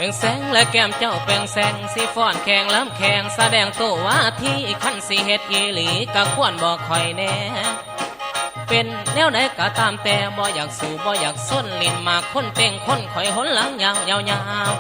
ล่งแสงและแก้มเจ้าเปล่งแสงสีฟ้อนแข่งล้ำแข่งแสดงตัวว่าที่ขันสีเฮ็ดอีหลีกะควรบอกคอยแน่เป็นแนวไหนก็ตามแต่บ่อยากสู่บ่อยากส้นลิ้นมาคนเต่งคนข่อยหนหลังยาว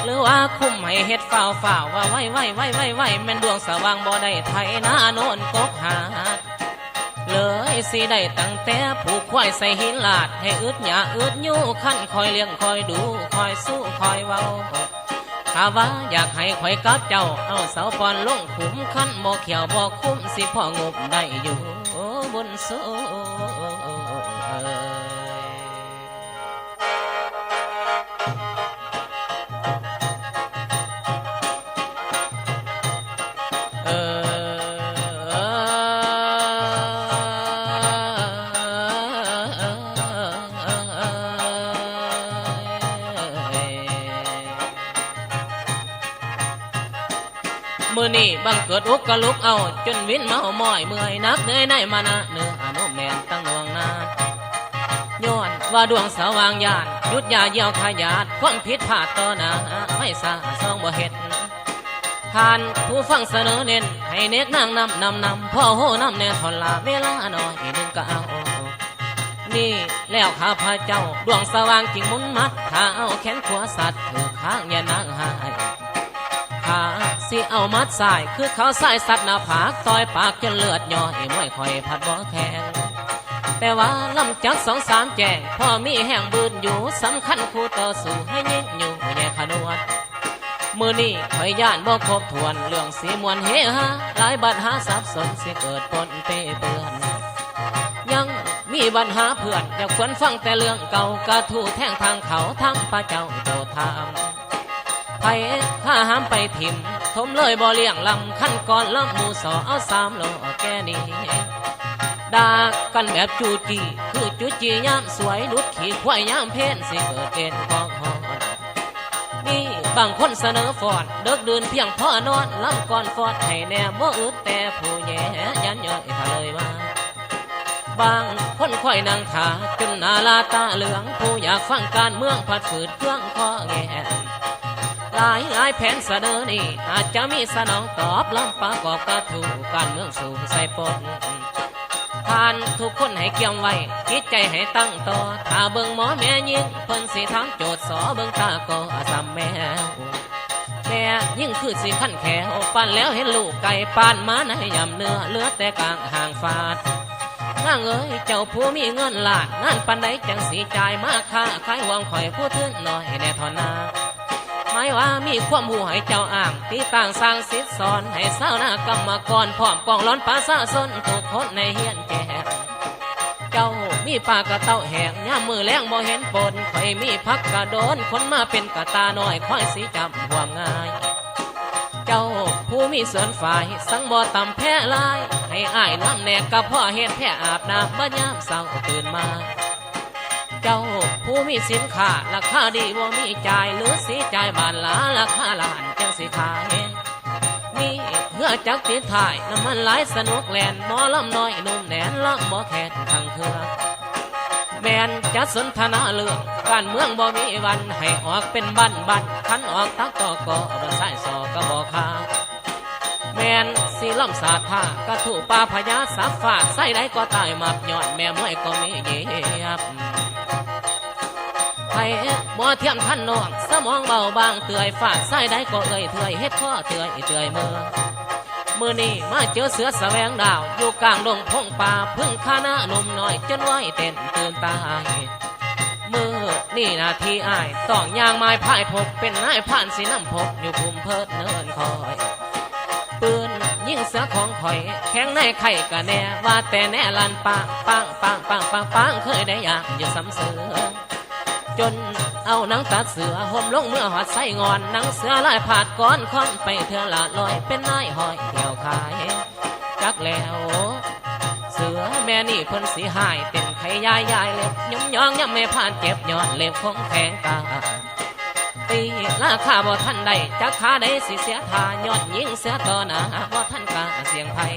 หรือว่าคุ้มให้เฮ็ดฝ่าวว่าไว้แม่นดวงสว่างบ่ได้ไทยหน้าโนนกกหาเลยสิได้ตั้งแต่ผูกควายใส่หินลาดให้อึดหยาอึดยู่ขั้นคอยเลี้ยงคอยดูคอยสู้คอยเว้าถ้าว่าอยากให้คอยกับเจ้าเอาเสาปอนลงขุมขั้นบ่เขียวบ่คุ้มสิพ่องบได้อยู่บนสูมือนี่บังเกิดอุกกะลุกเอาจนวินเมาหม้อยเมื่อยนักเหนื่อยในมานะเนื้ออนุแมนตั้งดวงนาย้อนว่าดวงสว่างยานยุดยาเยี่ยวขยาดความผิดพลาดต่อหน้าไม่สาซองบ่เฮ็ดผ่านผู้ฟังเสนอเน้นให้เน็กนางนำพ่อโหนำแน่ทนลาเวลาหน่อยนึงก็เอานี่แล้วข้าพเจ้าดวงสว่างกิ่งมุนมัดถ้าเอาแขนขวาสัตว์ถือข้างอย่านางหายขาสิเอามัดสายคือเขาสายสัตว์หน้าผากต่อยปากจนเลือดย่อยมวยคอยพัดบ่แข็งแต่ว่าลำจัก2-3แจงพ่อมีแห่งบืนอยู่สำคัญคู่ต่อสู้ให้ยิ่งอยู่แย่ขนวดมือนี้คอยย่านบ่ครบทวนเรื่องสีมวนเฮฮาหลายบัดหาสับสนสิเกิดปนเปเปื้อนยังมีปัญหาเพื่อนอยากฝนฟังแต่เรื่องเก่ากระทู้แท่งทางเขาทั้งพระเจ้าโจธามไผ่ข้าห้ามไปถิ่มทมเลยบ่เลี้ยงลำขั้นก่อนลำหมูสอเอา3 โลแก่นี้ด่ากันแบบจูจีคือจุจีย่ำสวยดุดขี่ควายย่ำเพ่นสิเกิดเอ็นกองหอนนี่บางคนเสนอฟอดเดิกเดินเพียงพ่อนอนลำก่อนฟอดให้แน่บ่อึดแต่ผู้แย่ยันย่อยทะเลยมาบางคนค่อยนางขาจนนาลาตาเหลืองผู้อยากฟังการเมืองผัดฝืดเครื่องคอแงหลายแผนเสนอนี่อาจจะมีสนองตอบลำประกอบกระถูกการเมืองสู่ใส่ปนผ่านทุกคนให้เกี่ยมไว้จิตใจให้ตั้งต่อถ้าเบิ่งหมอแม่ยิงเพิ่นสิทำโจทย์สอเบิ่งตาก็ซ้ำแม่ยิ่งคือสิขั้นแขวปั่นแล้วเห็นลูกไก่ปานมาในยำเนื้อเหลือแต่กลางห่างฟาดนางเอ๋ยเจ้าผู้มีเงินล้านนั่นปันใดจังสีจ่ายมาค่าขายหวังข่อยผู้ทื่นหน่อยแน่ทอนาหมายว่ามีความหูให้เจ้าอ่างที่ต่างสร้างสิทธิ์สอนให้เศร้าหน้ากรรมกรพร้อมปองร้อนปลาซาสนทุกคนในเฮียนแก่เจ้ามีปลากระเต้าแห้งย่ามมือแรงบ่เห็นปนข่อยมีพักกระโดนคนมาเป็นกระตาน้อยค่อยสีจับห่วงง่ายเจ้าผู้มีส่วนฝ่ายสังบ่ต่ำแพ้ลายให้อ้ายน้ำแนกกับพ่อเฮ็ดแพ้อาบน้ำบ่ยามเศร้าตื่นมาเจ้าผู้มีสินค้าราคาดีบ่มีจ่ายหรือสิจ่ายบานหลาราคาล้านจังสิขายมีเพื่อจักติดถ่ายน้ำมันหลายสนุกแลนหมอลำน้อยนุ่มแน่นลำบ่แค่ทางเครือแมนจะสนทนาเรื่องการเมืองบ่มีวันให้ออกเป็นบันขันออกตักต่อก็บ่ใส่ซอก็บ่คาแมนสีล่ำสาดผ้ากระถูปลาพญาสับฝาดใส่ได้ก็ตายมับยอดแม่มวยก็มีเยียบไผ่บ่เทียมท่านน้องสมองเบาบางเตื่อยฝาดใส่ได้ก็เอ่ยเถื่อยเฮ็ดข้อเถื่อยมือนี่มาเจอเสือแสวงดาวอยู่กลางดงพงป่าพึ่งข้าหน้าหนุ่มน้อยจนไหวเต้นตื่นตายมือนี่นาทีอายต้องยางไม้พายพบเป็นนายผ่านสีน้ำพบอยู่ภูมิเพิดเนินคอยปืนยิ่งเสือของข่อยแข็งในไข่กะแน่ว่าแต่แน่ลันปังเคยได้อยากอยู่ซ้ำเสือจนเอาหนังตัดเสือห่มลงเมื่อหอดไส้งอนหนังเสือลายผาดก้อนค่อนไปเถื่อละลอยเป็นนายหอยเที่ยวขายจักแล้วเสือแม่นี่เพิ่นสีหายเต็มไข่ยายเล็บย่องยังไม่ผ่านเจ็บยอดเล็บคงแข็งตาตีราคาบ่ทันใดจักขาได้สิเสียทายอดยิงเสียต่อหน้าบ่ทันกาเสียงไผ่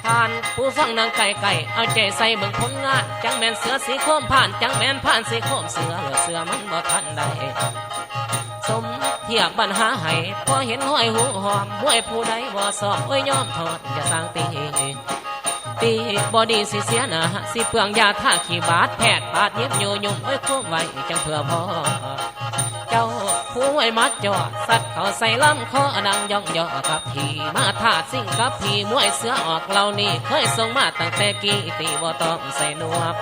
ผ่านผู้ฟังนางไก่เอาใจใส่เบิ่งผลงานจังแม่นเสือสีโคมผ่านจังแม่นผ่านสีโคมเสือเหลือเสือมันบ่ทันใด ทียบปัญหาให้พอเห็นห้อยหูหอมมวยผู้ใดบ่สอบยอมถอดอย่าสร้างตีบอดีสิเสียหนาสิเปลืองยาท่าขี้บาดแพทย์บาดเย็บโยยุ่มควบไว้จังเพื่อพอเจ้าผู้ไว้มัดจ่อสัตว์เขาใส่ลำคอดังย่องย่อกับผีมาถาดสิ่งกับผีมวยเสือออกเหล่านี้เคยส่งมาตั้งแต่กี้ตีบ่ต้องใส่นวบ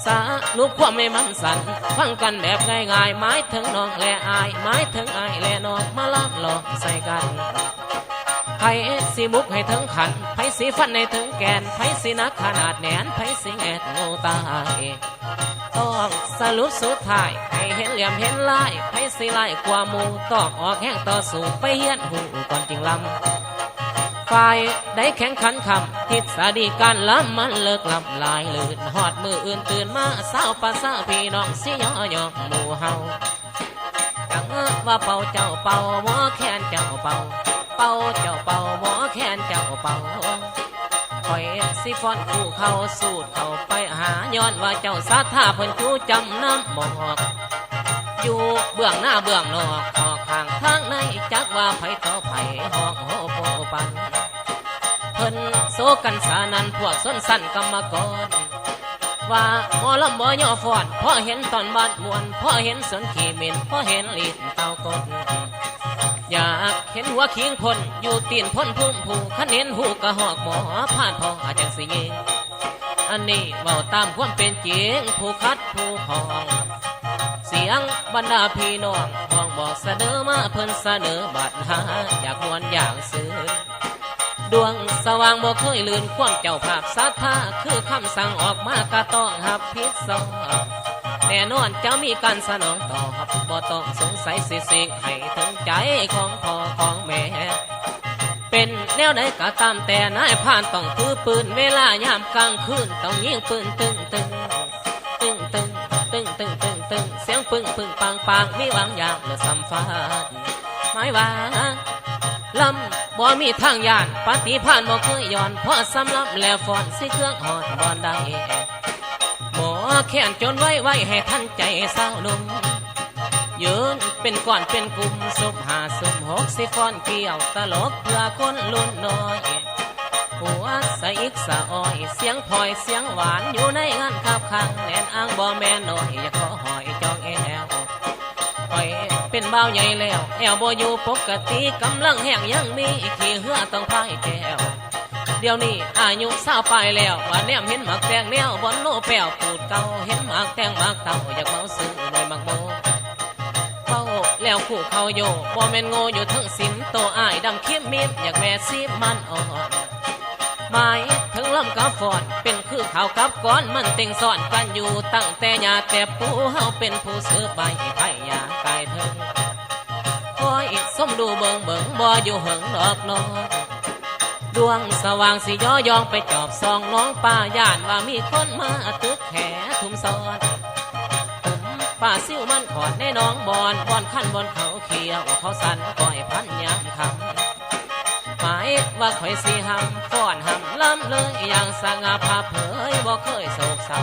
สาลูกความไม่มันสันฟังกันแบบง่ายๆหมายถึงน้องและอายหมายถึงอายและน้องมาล้อมหลอกใส่กันไผสิบุกให้ถึงขันไผสิฟันให้ถึงแกนไผสินักขนาดแหนนไผสิแงดงูตายต้องสรุปสุดท้ายให้เห็นเหลี่ยมเห็นลายไผสิไล่กว่ามูต้องออกแห้งต่อสู้ไปเฮียนหูก่อนจริงลำฝ่ายได้แข่งขันคำทิศดีการล้ำมันเลิกลำลายลื่นหอดมืออื่นตื่นมาเศร้าปะซาพี่น้องสิย่อยอกหมู่เฮาจังว่าเป่าเจ้าเป่าหมอแค้นเจ้าเป่าเป่าเจ้าเป่าหมอแค้นเจ้าเป่าคอยสิฟอนคู่เขาสูดเข้าไปหาย้อนว่าเจ้าสาธาเพิ่นจูจำน้ำบอกอยู่เบื้องหน้าเบื้องนอกออกข้างทางในจักว่าไผต่อไผหอกโหโปปันเพิ่นโซกันสานันพวกส้นสั้นกรรมกรว่าหมอลำบ่ย่อฟอนพอเห็นตอนบ้านมวนพอเห็นสนขี้เหม็นพอเห็นลีดเตากดอยากเห็นหัวขิงพลอยู่ตีนพ้นพุ่มผู้ขันเห็นหูกระหอกหมอผ่านพอจังสิยิงอันนี้เบาตามความเป็นจริงผู้คัดผู้ของเสียงบรรดาพี่น้องห้องบอกเสนอมาเพิ่นเสนอบัตรหาอยากมวนอยากซื้อดวงสว่างบ่เคยลืนความเจ้าภาพศรัทธาคือคำสั่งออกมากะต้องหับพิษซอแน่นอนจะมีการสนองตอบบ่ต้องสงสัยสิให้ถึงใจของพ่อของแม่เป็นแนวใดก็ตามแต่นายผ่านต้องถือปืนเวลายามกลางคืนต้องยิงปืนตึงเสียงปึ้งปังมีหวังอย่างหรือสัมฟาดหมายว่าลำบ่มีทางยานปฏิพานบ่เคยย้อนเพราะสำลับแล้วฟอนสิเครื่องหอดบอนได้หมอแขนจนไว้ให้ท่านใจเศร้านุ่มยืนเป็นก้อนเป็นกลุ่มสุบห้าสุบหกสิฟอนเกี่ยวตลกเพื่อคนลุ่นน้อยหัวใส่อีกสะอ้อยเสียงพลอยเสียงหวานอยู่ในงานขับขังแน่นอ้างบ่แม่น้อยอยากขอหอยจองแอวหอยเป็นเบาใหญ่แล้วแอวบ่อยู่ปกติกำลังแห้งยังมีขี่เหือต้องพายแก้วเดี๋ยวนี้อายุสาวไปแล้วว่าแนมเห็นหมากแตงแนวบอนโลแป้วปูดเก่าเห็นหมากแตงหมากเต่าอยากเมาซื้อโดยมักโบเฝ้าแล้วคู่เขาโยบ่แม่นโง่อยู่ทั้งสินโตอ้ายดำเข้มมีดอยากแม่ซีมันอ่อนหมายถึงลำกับฟอนเป็นคือข่าวกับก้อนมันเต็งซ่อนกันอยู่ตั้งแต่ยาแต่ปูเฮาเป็นผู้ซื้อใบไผ่ยากายเถิงคอยส้มดูเบิงบ่อยู่เหิงดอกน้องดวงสว่างสิย่อยองไปจอบซองน้องป้าย่านว่ามีคนมาตึกแขทุ่มซ้อนป้าซิ่วมันขอดในน้องบอนขั้นบอนเขาเขียวเขาสันก้อยพันยามคำหมายว่าข่อยสิหำฟ้อนหำล้ำเลยอย่างสง่าผ่าเผยบ่เคยโศกเศร้า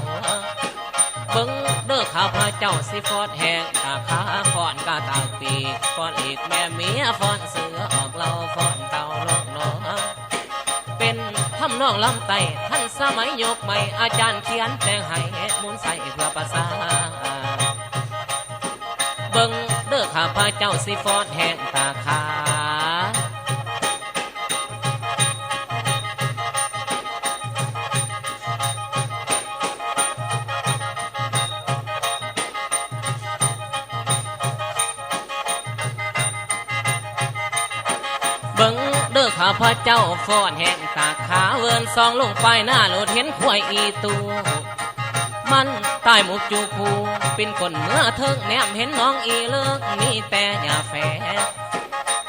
เบิ่งเด้อข้าพระเจ้าสิฟอดแหงตาขาฟ้อนกาตาปีฟ้อนอีกแม่เมียฟ้อนเสือออกเราฟ้อนเต่าลอกน้องเป็นทำนองลำไตท่านสมัยยกใหม่อาจารย์เขียนแต่งให้มุนใส่เพื่อภาษาเบิ่งเด้อข้าพระเจ้าสิฟอดแหงตาขาเบิ่งเด้อข้าพระเจ้าฟอนแห่งตาขาเวินซองลงไปหน้าโลดเห็นควายอีตูมันตายหมกจูคูเป็นคนเมื่อเทิงแนมเห็นน้องอีเลิกมีแต่หญ้าแฝด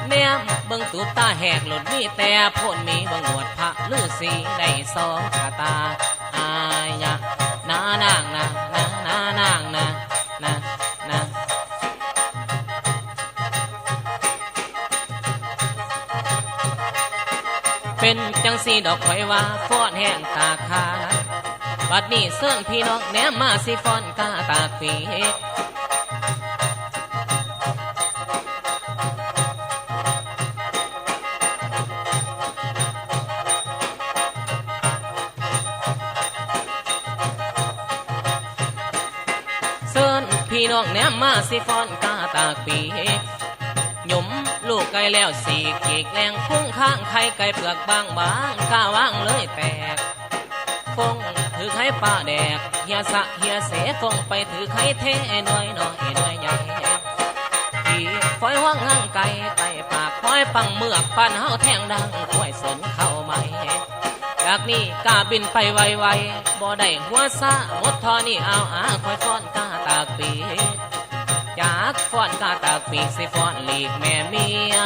แนมเบิ่งตูตาแหกหลุดมีแต่พ่นมีบังหนวดพระฤาษีได้สองขาตาอายะนานางนะนางนะเป็นจังสีดอกข่อยว่าฟ้อนแห้งตาขาบัดนี้เสื่อนพี่น้องแนมมาสิฟ้อนกาตาปี พี่น้องแนมมาสิฟ้อนกาตากปีหยุมลูกไก่แล้วสีกีกแรงพุ่งข้างไข่ไก่เปลือกบางบางกาว่างเลยแตกฟงถือไข่ป้าแดกเฮียสะเฮียเสฟงไปถือไข่เทหน่อยน้อยหน่อยใหญ่ที่ฟอยว่างห่างไก่ไก่ปากฟอยปังเมือกปันเฮาแทงดังควยสนเข้าไหมจากนี้กาบินไปไวๆบ่ได้หัวซาหมดทอนี่เอาคอยฟ้อนกาตากปีจากฟ้อนกาตากปีสิฟ้อนหลีกแม่เมีย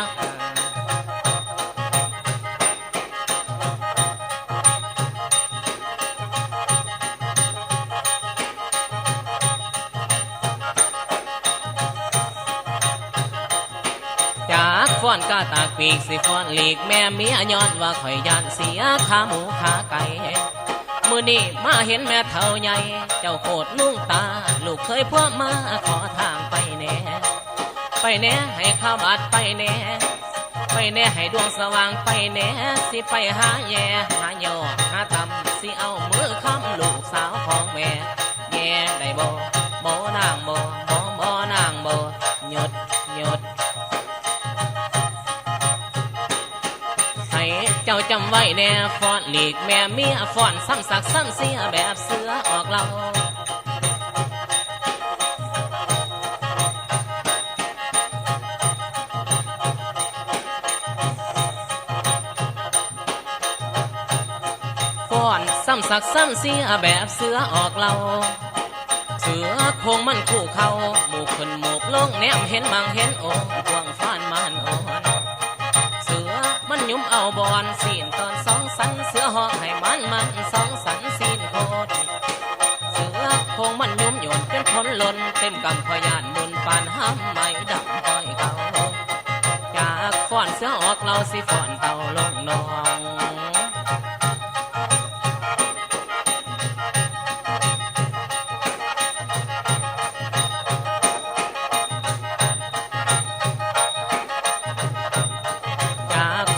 จากฟ้อนกาตากปีกสิฟ้อนหลีกแม่เมียย้อนว่าข่อยยานเสียขาหมูขาไก่มื้อนี้มาเห็นแม่เฒ่าใหญ่เจ้าโคตรนุ่งตาลูกเคยพวกมาขอทางไปแน่ไปแน่ให้ข้าวบาดไปแน่ไปแน่ให้ดวงสว่างไปแน่สิไปหาแย่หาหยอกหาตำสิเอามือค้ำลูกสาวของแม่แย่ได้บ่นางบ่นางบ่หยุดเจ้าจำไว้แน่ฟ้อนหลีกแม่เมียฟ้อนซ้ำสักซ้ำเสียแบบเสือออกเราฟ้อนซ้ำสักซ้ำเสียแบบเสือออกเราเสือโคงมันคู่เขาหมู่ขึ้นหมู่ลงแนมเห็นมังเห็นโอ่งกวางฟ้านมันอ่อนมันยุ่มเอาบอนสีนตอนสองสันเสือหอกให้มันสองสันสีนโคตรเสือโคงมันยุ่มโยนเป็นคนหล่นเต็มกำพยานมุนปานห้ำไม่ดับปล่อยเขาจากฟ้อนเสือออกเราสิฟ้อนเต่าลงนอง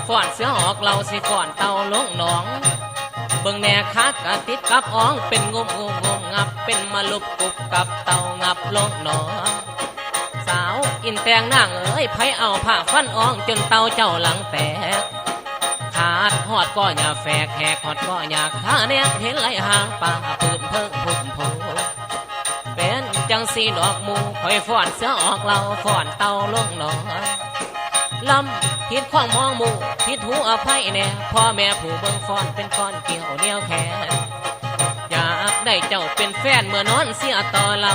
ฟ้อนเสือออกเราสิฟ้อนเต่าลงหนองเบิ่งแน่คักกะติดกับอ้องเป็นงมงับเป็นมาลุบกุบกับเต่างับลงหนองสาวอินแตงนางเอ้ยไผเอาผ้าฟันอ้องจนเต่าเจ้าหลังแตกขาดหอดก็อย่าแฝกแหกหอดก็อย่าขาแนกเห็นไหลหางป่าปืนเพิ่งพุ่มโผเป็นจังสีดอกมูคอยฟ้อนเสือออกเราฟ้อนเต่าลงหนองลำผิดข้องมองหมู่ผิดหูอภัยแน่พ่อแม่ผู้เบิ่งฟ้อนเป็นก้อนเกี่ยวเดียวแขนอยากได้เจ้าเป็นแฟนเมื่อนอนเสียต่อเรา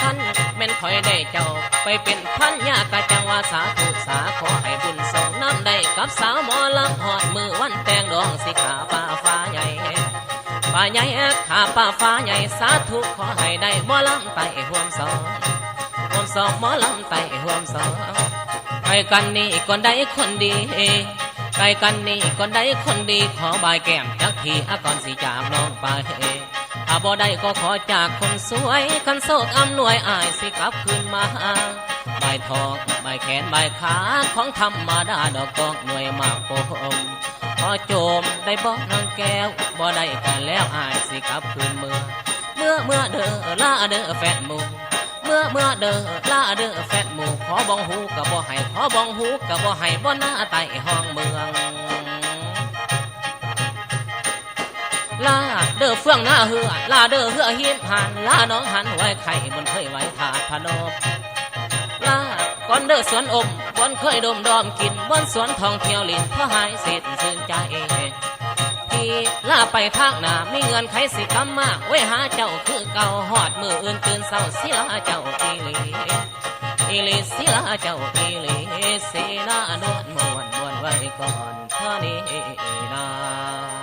ท่านแม่นคอยได้เจ้าไปเป็นพันยากะจังว่าสาธุสาขอให้บุญส่งน้ำได้กับสาวหมอลำหอดมือวันแต่งดองสิขาป่าฟ้าใหญ่ขาป่าฟ้าใหญ่สาธุขอให้ได้หมอลำไต่ห่วมสองหมอลำไต่ห่วมสองไปกันนี่ก่อนได้คนดีไปกันนี่ก่อนได้คนดีขอบายแก้มจักทีก่อนสิจากน้องไปถ้าบ่ได้ก็ขอจากคนสวยคันโศกอำนวยอายสิกลับคืนมาใบทองใบแขนใบขาของธรรมดาดอกกอกหน่วยมากโปมพอโจมได้บ่นางแก้วบ่ได้กันแล้วอายสิกลับคืนเมื่อเด้อลาเด้อแฟนหมู่เมื่อเด้อลาเด้อแฟนหมู่ขอบองหูกับบ่ให้ขอบองหูกับบ่ให้บ่หน้าไต่ห้องเมืองลาเด้อเฟื่องหน้าเหือลาเด้อเหือหินผ่านลาน้องหันไว้ไข่บนเคยไว้ถาดพนมลาก่อนเด้อสวนอมบนเคยดมดอมกินบนสวนทองเที่ยวลินเพราะหายสิทธิ์ซื่นใจพี่ลาไปทางหน้าไม่เงินไขสิกำมาไว้หาเจ้าคือเก่าหอดมืออื่นตื่นเศร้าสิลาเจ้าอีลีสิลาเจ้าอีลีสิลานวลมวนไว้ก่อนเท่านี้นะ